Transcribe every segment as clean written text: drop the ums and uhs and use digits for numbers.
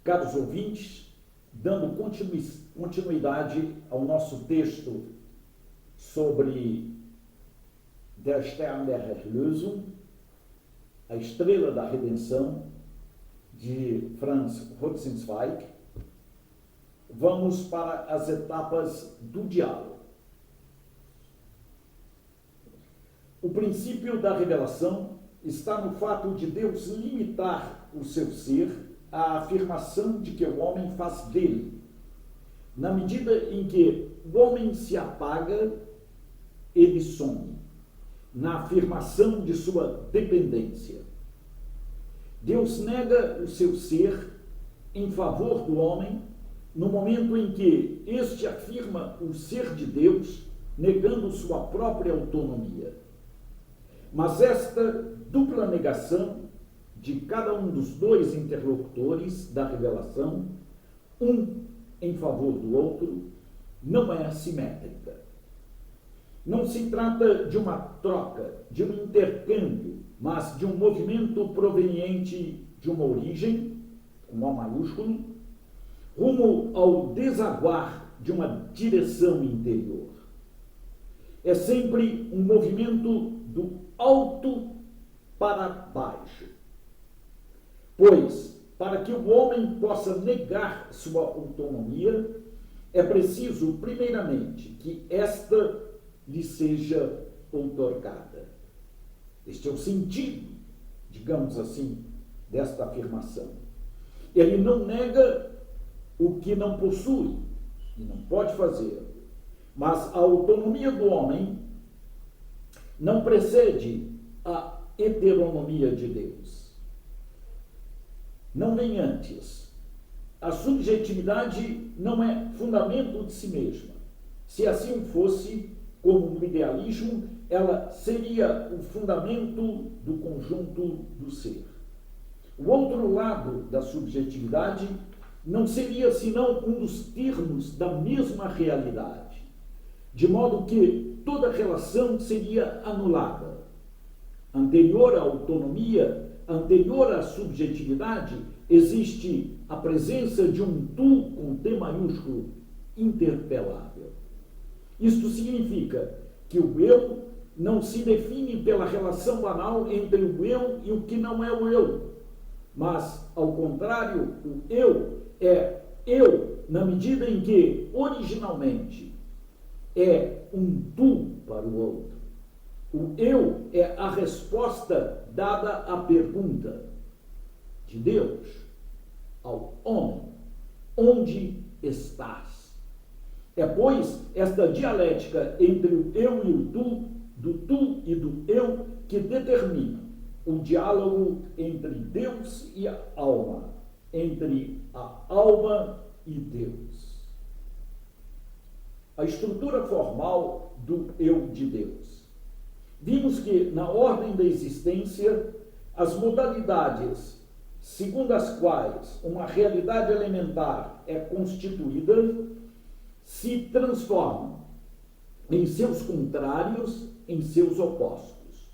Caros ouvintes, dando continuidade ao nosso texto sobre Der Stern der Erlösung, a Estrela da Redenção, de Franz Rosenzweig, vamos para as etapas do diálogo. O princípio da revelação está no fato de Deus limitar o seu ser à afirmação de que o homem faz dele. Na medida em que o homem se apaga, ele some, na afirmação de sua dependência. Deus nega o seu ser em favor do homem no momento em que este afirma o ser de Deus, negando sua própria autonomia. Mas esta dupla negação de cada um dos dois interlocutores da revelação, um em favor do outro, não é assimétrica. Não se trata de uma troca, de um intercâmbio, mas de um movimento proveniente de uma origem, com O maiúsculo, rumo ao desaguar de uma direção interior. É sempre um movimento do alto para baixo. Pois, para que o homem possa negar sua autonomia, é preciso, primeiramente, que esta lhe seja outorgada. Este é o sentido, digamos assim, desta afirmação. Ele não nega o que não possui e não pode fazer, mas a autonomia do homem não precede a heteronomia de Deus. Não vem antes. A subjetividade não é fundamento de si mesma. Se assim fosse, como no idealismo, ela seria o fundamento do conjunto do ser. O outro lado da subjetividade não seria senão um dos termos da mesma realidade, de modo que toda relação seria anulada. Anterior à autonomia, anterior à subjetividade, existe a presença de um tu com T maiúsculo interpelável. Isto significa que o eu não se define pela relação banal entre o eu e o que não é o eu, mas, ao contrário, o eu é eu na medida em que, originalmente, é um tu para o outro. O eu é a resposta dada à pergunta de Deus ao homem: onde estás? É, pois, esta dialética entre o eu e o tu, do tu e do eu, que determina o diálogo entre Deus e a alma, entre a alma e Deus. A estrutura formal do eu de Deus. Vimos que, na ordem da existência, as modalidades segundo as quais uma realidade elementar é constituída se transformam em seus contrários, em seus opostos.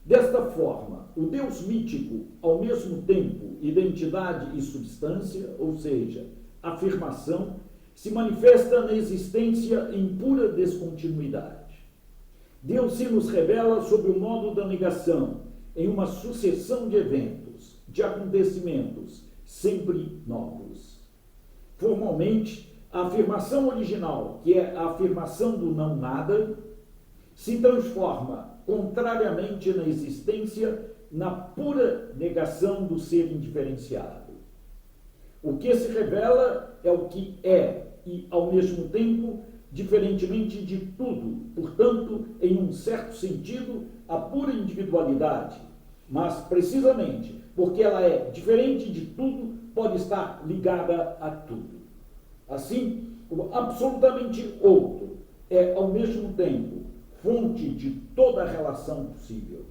Desta forma, o Deus mítico, ao mesmo tempo identidade e substância, ou seja, afirmação, se manifesta na existência em pura descontinuidade. Deus se nos revela sob o modo da negação, em uma sucessão de eventos, de acontecimentos, sempre novos. Formalmente, a afirmação original, que é a afirmação do não nada, se transforma, contrariamente na existência, na pura negação do ser indiferenciado. O que se revela é o que é, e, ao mesmo tempo, diferentemente de tudo, portanto, em um certo sentido, a pura individualidade, mas, precisamente, porque ela é diferente de tudo, pode estar ligada a tudo. Assim, o absolutamente outro é, ao mesmo tempo, fonte de toda a relação possível.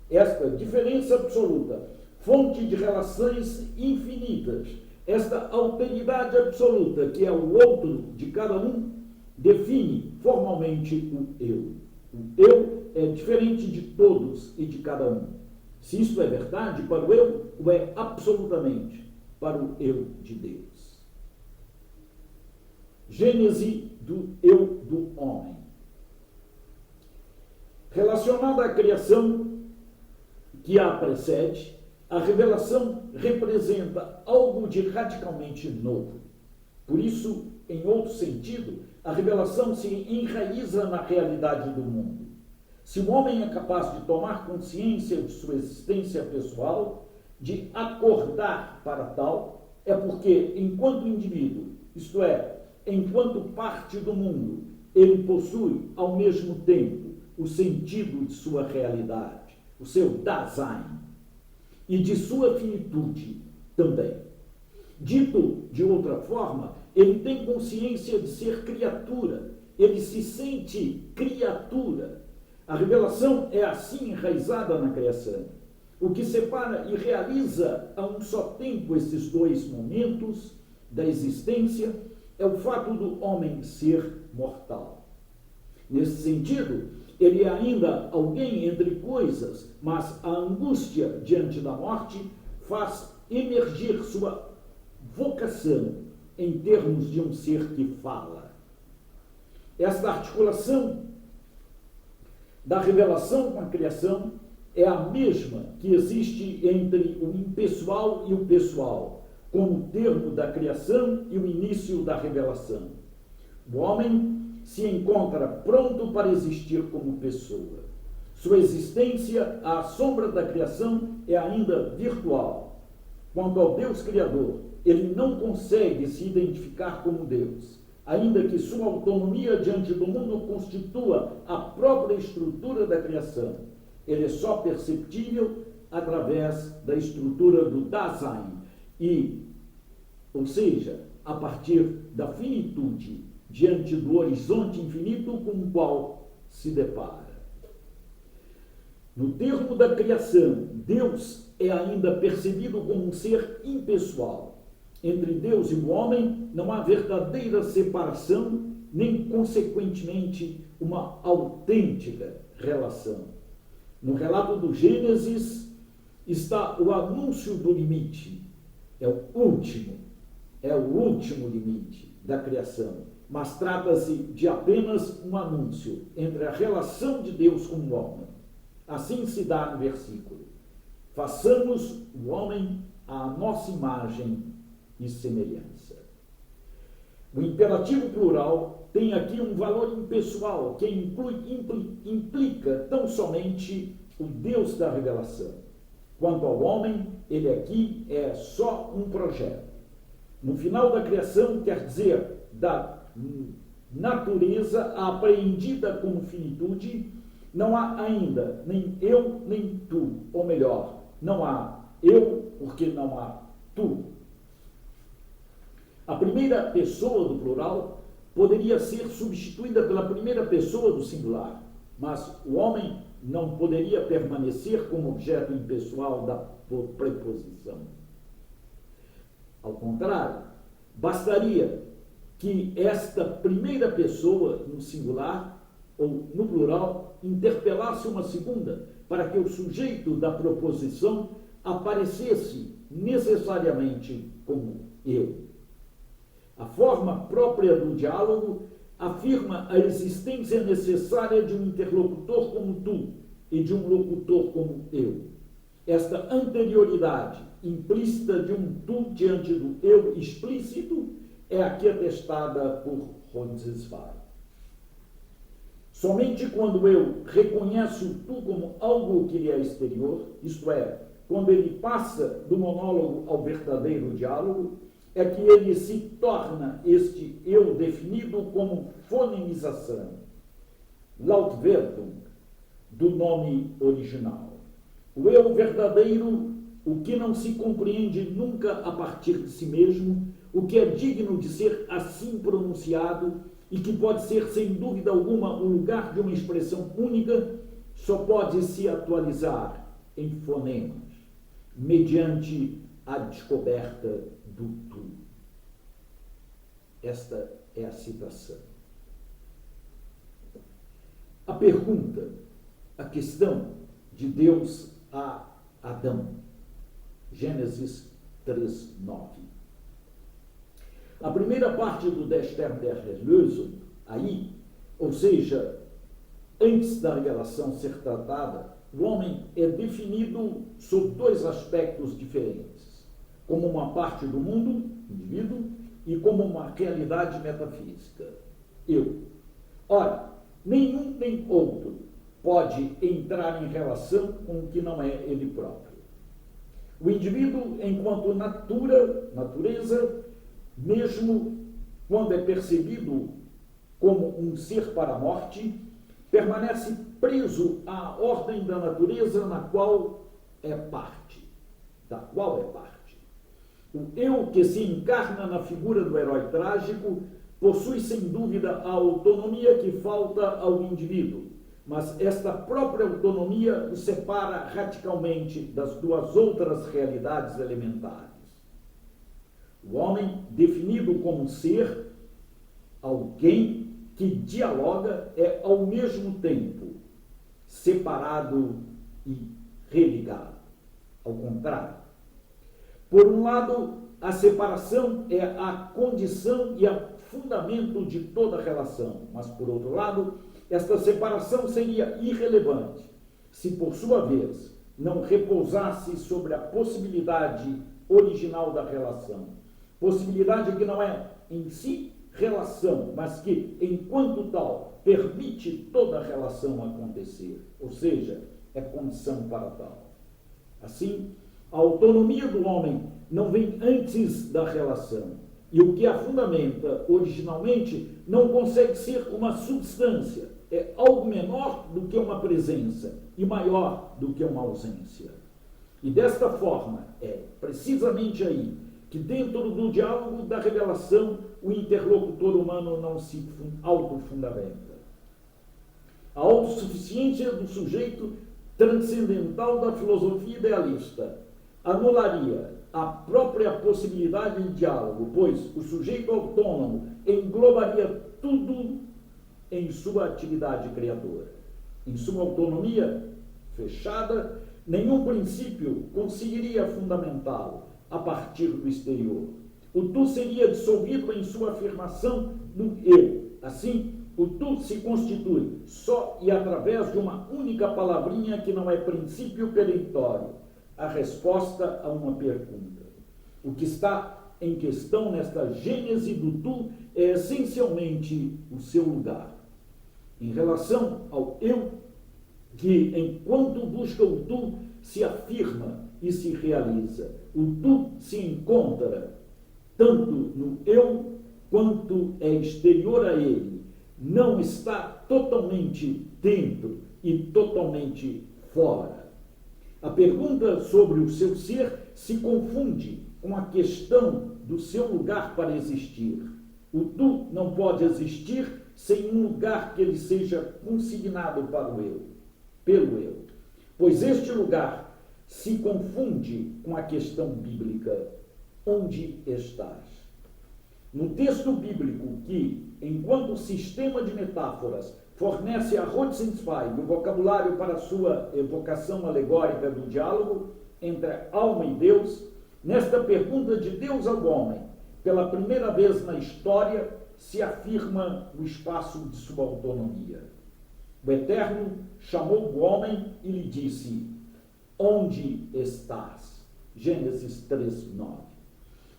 Esta diferença absoluta, fonte de relações infinitas, esta alteridade absoluta, que é o outro de cada um, define formalmente o eu. O eu é diferente de todos e de cada um. Se isso é verdade para o eu, o é absolutamente. para o eu de Deus. Gênese do eu do homem. Relacionada à criação que a precede, a revelação representa algo de radicalmente novo. Por isso, em outro sentido, a revelação se enraiza na realidade do mundo. Se o homem é capaz de tomar consciência de sua existência pessoal, de acordar para tal, é porque, enquanto indivíduo, isto é, enquanto parte do mundo, ele possui, ao mesmo tempo, o sentido de sua realidade, o seu Dasein, e de sua finitude também. Dito de outra forma, ele tem consciência de ser criatura, ele se sente criatura. A revelação é assim enraizada na criação, o que separa e realiza a um só tempo esses dois momentos da existência é o fato do homem ser mortal. Nesse sentido, ele é ainda alguém entre coisas, mas a angústia diante da morte faz emergir sua vocação em termos de um ser que fala. Esta articulação da revelação com a criação é a mesma que existe entre o impessoal e o pessoal, como termo da criação e o início da revelação. O homem se encontra pronto para existir como pessoa. Sua existência, à sombra da criação, é ainda virtual. Quanto ao Deus Criador, ele não consegue se identificar como Deus, ainda que sua autonomia diante do mundo constitua a própria estrutura da criação. Ele é só perceptível através da estrutura do Dasein, ou seja, a partir da finitude, diante do horizonte infinito com o qual se depara. No termo da criação, Deus é ainda percebido como um ser impessoal. Entre Deus e o homem não há verdadeira separação, nem, consequentemente, uma autêntica relação. No relato do Gênesis está o anúncio do limite. É o último limite da criação. Mas trata-se de apenas um anúncio entre a relação de Deus com o homem. Assim se dá no versículo: façamos o homem à nossa imagem e semelhança. O imperativo plural tem aqui um valor impessoal que implica tão somente o Deus da revelação. Quanto ao homem, ele aqui é só um projeto. No final da criação, quer dizer, da natureza apreendida como finitude, não há ainda nem eu nem tu, ou melhor, não há eu porque não há tu. A primeira pessoa do plural poderia ser substituída pela primeira pessoa do singular, mas o homem não poderia permanecer como objeto impessoal da preposição. Ao contrário, bastaria que esta primeira pessoa, no singular ou no plural, interpelasse uma segunda, para que o sujeito da proposição aparecesse necessariamente como eu. A forma própria do diálogo afirma a existência necessária de um interlocutor como tu e de um locutor como eu. Esta anterioridade implícita de um tu diante do eu explícito é aqui atestada por Roncesvalles. Somente quando eu reconheço o tu como algo que lhe é exterior, isto é, quando ele passa do monólogo ao verdadeiro diálogo, é que ele se torna este eu definido como fonemização, Lautwertung, do nome original. O eu verdadeiro, o que não se compreende nunca a partir de si mesmo, o que é digno de ser assim pronunciado e que pode ser, sem dúvida alguma, o lugar de uma expressão única, só pode se atualizar em fonemas, mediante a descoberta do tu. Esta é a citação. A pergunta, a questão de Deus a Adão. Gênesis 3:9. A primeira parte do Des Termes der Erlösung, aí, ou seja, antes da revelação ser tratada, o homem é definido sob dois aspectos diferentes: como uma parte do mundo, indivíduo, e como uma realidade metafísica, eu. Ora, nenhum nem outro pode entrar em relação com o que não é ele próprio. O indivíduo, enquanto natureza, mesmo quando é percebido como um ser para a morte, permanece preso à ordem da natureza da qual é parte. O eu que se encarna na figura do herói trágico possui sem dúvida a autonomia que falta ao indivíduo, mas esta própria autonomia o separa radicalmente das duas outras realidades elementares. O homem, definido como ser, alguém que dialoga, é ao mesmo tempo separado e religado. Ao contrário. Por um lado, a separação é a condição e o fundamento de toda relação, mas por outro lado, esta separação seria irrelevante se, por sua vez, não repousasse sobre a possibilidade original da relação. Possibilidade que não é em si relação, mas que, enquanto tal, permite toda a relação acontecer, ou seja, é condição para tal. Assim, a autonomia do homem não vem antes da relação, e o que a fundamenta originalmente não consegue ser uma substância, é algo menor do que uma presença e maior do que uma ausência. E desta forma, é precisamente aí que dentro do diálogo da revelação o interlocutor humano não se autofundamenta. A autossuficiência do sujeito transcendental da filosofia idealista anularia a própria possibilidade de diálogo, pois o sujeito autônomo englobaria tudo em sua atividade criadora. Em sua autonomia fechada, nenhum princípio conseguiria fundamentá-lo a partir do exterior. O tu seria dissolvido em sua afirmação do eu. Assim, o tu se constitui só e através de uma única palavrinha que não é princípio perentório, a resposta a uma pergunta. O que está em questão nesta gênese do tu é essencialmente o seu lugar. Em relação ao eu, que enquanto busca o tu, se afirma e se realiza. O tu se encontra tanto no eu quanto é exterior a ele. Não está totalmente dentro e totalmente fora. A pergunta sobre o seu ser se confunde com a questão do seu lugar para existir. O tu não pode existir sem um lugar que ele seja consignado para o eu, pelo eu, pois este lugar se confunde com a questão bíblica: onde estás? No texto bíblico que, enquanto sistema de metáforas, fornece a Rotzinsweig o vocabulário para sua evocação alegórica do diálogo entre alma e Deus, nesta pergunta de Deus ao homem, pela primeira vez na história, se afirma o espaço de sua autonomia. O Eterno chamou o homem e lhe disse: onde estás? Gênesis 3:9.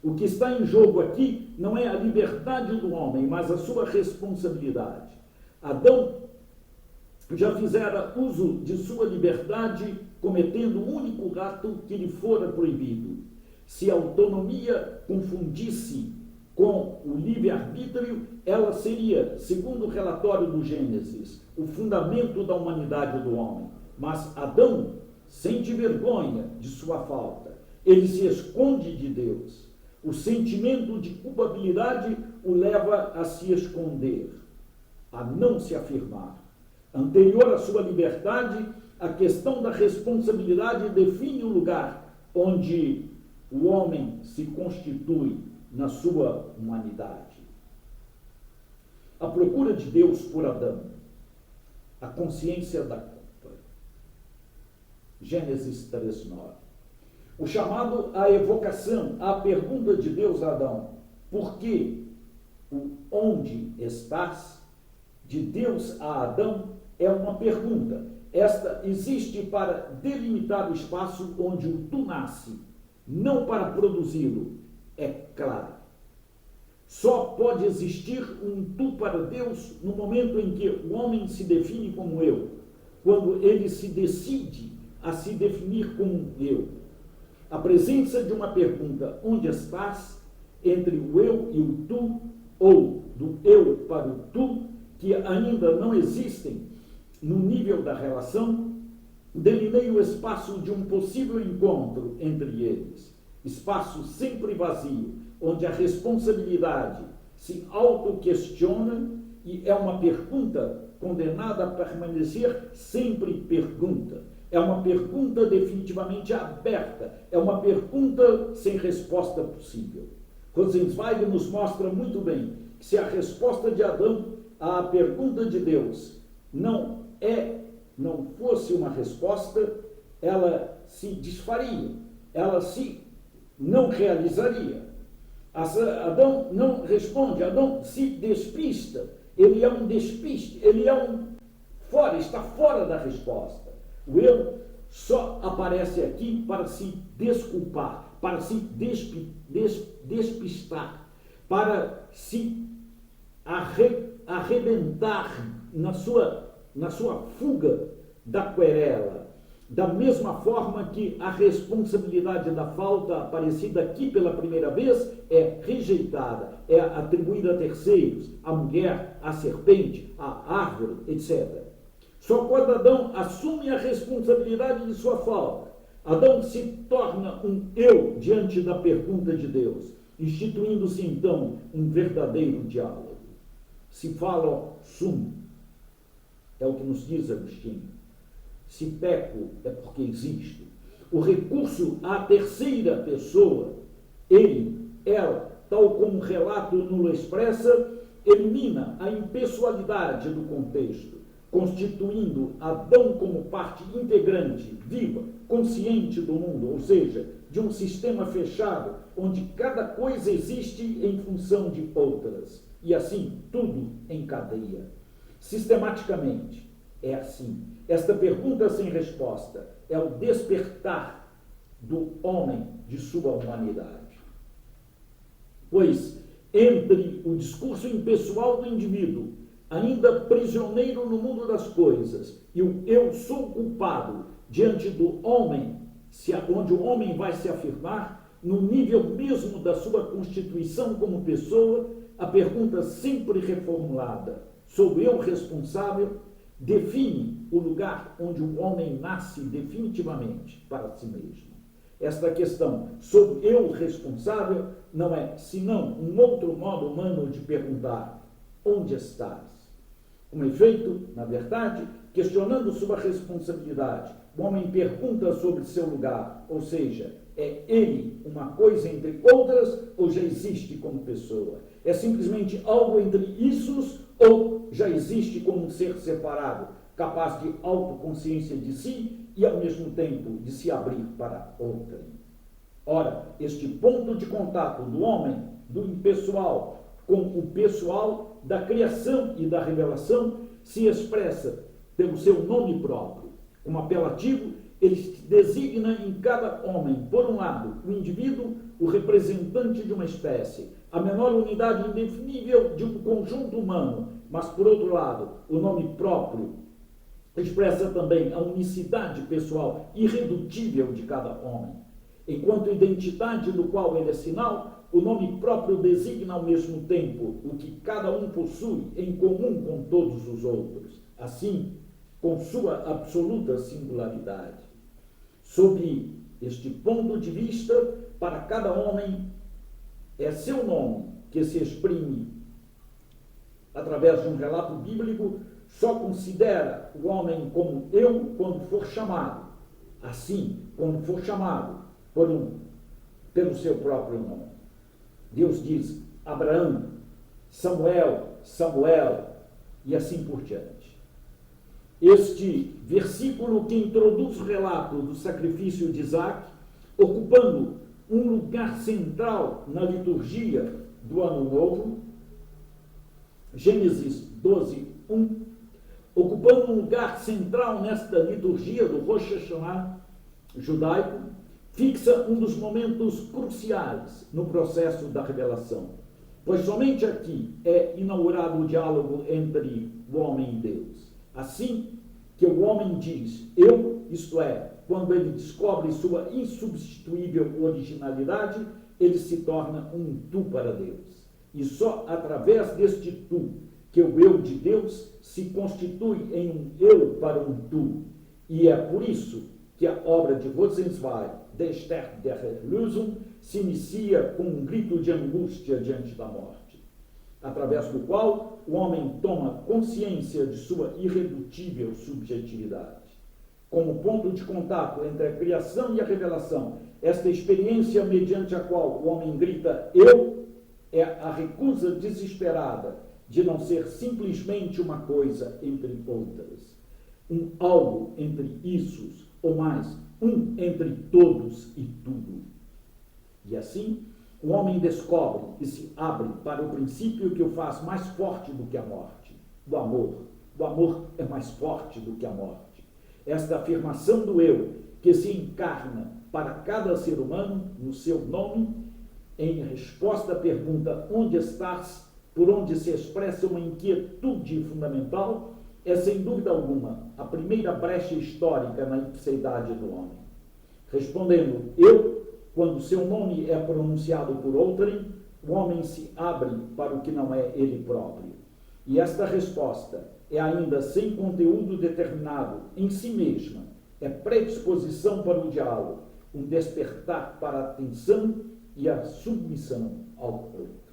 O que está em jogo aqui não é a liberdade do homem, mas a sua responsabilidade. Adão já fizera uso de sua liberdade, cometendo o único ato que lhe fora proibido. Se a autonomia confundisse com o livre-arbítrio, ela seria, segundo o relatório do Gênesis, o fundamento da humanidade do homem. Mas Adão sente vergonha de sua falta. Ele se esconde de Deus. O sentimento de culpabilidade o leva a se esconder, a não se afirmar. Anterior à sua liberdade, a questão da responsabilidade define o lugar onde o homem se constitui na sua humanidade. A procura de Deus por Adão, a consciência da culpa. Gênesis 3:9. O chamado à evocação, à pergunta de Deus a Adão, por que o onde estás? De Deus a Adão é uma pergunta. Esta existe para delimitar o espaço onde o tu nasce, não para produzi-lo, é claro. Só pode existir um tu para Deus no momento em que o homem se define como eu, quando ele se decide a se definir como eu. A presença de uma pergunta, onde estás, entre o eu e o tu, ou do eu para o tu, que ainda não existem no nível da relação, delineia o espaço de um possível encontro entre eles. Espaço sempre vazio, onde a responsabilidade se auto-questiona e é uma pergunta condenada a permanecer sempre pergunta. É uma pergunta definitivamente aberta, é uma pergunta sem resposta possível. Rosenzweig nos mostra muito bem que se a resposta de Adão à pergunta de Deus não fosse uma resposta, ela se desfaria, ela se não realizaria. Adão não responde, Adão se despista, ele é um despiste, ele é está fora da resposta. O eu só aparece aqui para se desculpar, para se despistar, para se arrebentar na sua fuga da querela. Da mesma forma que a responsabilidade da falta aparecida aqui pela primeira vez é rejeitada, é atribuída a terceiros, à mulher, à serpente, à árvore, etc. Só quando Adão assume a responsabilidade de sua falta, Adão se torna um eu diante da pergunta de Deus, instituindo-se então um verdadeiro diálogo. Se falo sum, é o que nos diz Agostinho. Se peco, é porque existo. O recurso à terceira pessoa, ele, ela, tal como o relato nulo expressa, elimina a impessoalidade do contexto, constituindo Adão como parte integrante, viva, consciente do mundo, ou seja, de um sistema fechado, onde cada coisa existe em função de outras, e assim tudo em cadeia. Sistematicamente, é assim. Esta pergunta sem resposta é o despertar do homem de sua humanidade. Pois, entre o discurso impessoal do indivíduo, ainda prisioneiro no mundo das coisas, e o eu sou culpado diante do homem, onde o homem vai se afirmar, no nível mesmo da sua constituição como pessoa, a pergunta sempre reformulada, sou eu responsável, define o lugar onde o homem nasce definitivamente para si mesmo. Esta questão, sou eu responsável, não é senão um outro modo humano de perguntar, onde estás? Com efeito, na verdade, questionando sua responsabilidade, o homem pergunta sobre seu lugar, ou seja, é ele uma coisa entre outras ou já existe como pessoa? É simplesmente algo entre issos ou já existe como um ser separado, capaz de autoconsciência de si e, ao mesmo tempo, de se abrir para outrem? Ora, este ponto de contato do homem, do impessoal, com o pessoal, da criação e da revelação, se expressa pelo seu nome próprio. Como apelativo, ele designa em cada homem, por um lado, o indivíduo, o representante de uma espécie, a menor unidade indefinível de um conjunto humano, mas, por outro lado, o nome próprio expressa também a unicidade pessoal irredutível de cada homem. Enquanto identidade do qual ele é sinal, o nome próprio designa ao mesmo tempo o que cada um possui em comum com todos os outros, assim, com sua absoluta singularidade. Sob este ponto de vista, para cada homem, é seu nome que se exprime através de um relato bíblico, só considera o homem como eu quando for chamado. Assim, quando for chamado pelo seu próprio nome. Deus diz Abraão, Samuel, Samuel, e assim por diante. Este versículo que introduz o relato do sacrifício de Isaac ocupando um lugar central na liturgia do Ano Novo, Gênesis 12, 1, ocupando um lugar central nesta liturgia do Rosh Hashanah judaico, fixa um dos momentos cruciais no processo da revelação, pois somente aqui é inaugurado o diálogo entre o homem e Deus. Assim que o homem diz eu, isto é, quando ele descobre sua insubstituível originalidade, ele se torna um tu para Deus. E só através deste tu que o eu de Deus se constitui em um eu para um tu. E é por isso que a obra de Rosenzweig, Der Stern der Erlösung, se inicia com um grito de angústia diante da morte, através do qual o homem toma consciência de sua irredutível subjetividade. Como ponto de contato entre a criação e a revelação, esta experiência mediante a qual o homem grita eu, é a recusa desesperada de não ser simplesmente uma coisa entre outras, um algo entre issos, ou mais, um entre todos e tudo. E assim, o homem descobre e se abre para o princípio que o faz mais forte do que a morte, o amor. O amor é mais forte do que a morte. Esta afirmação do eu, que se encarna para cada ser humano no seu nome, em resposta à pergunta onde estás, por onde se expressa uma inquietude fundamental, é sem dúvida alguma a primeira brecha histórica na ipseidade do homem. Respondendo eu, quando seu nome é pronunciado por outrem, o homem se abre para o que não é ele próprio. E esta resposta é ainda sem conteúdo determinado em si mesma, é predisposição para o diálogo, um despertar para a atenção e a submissão ao outro.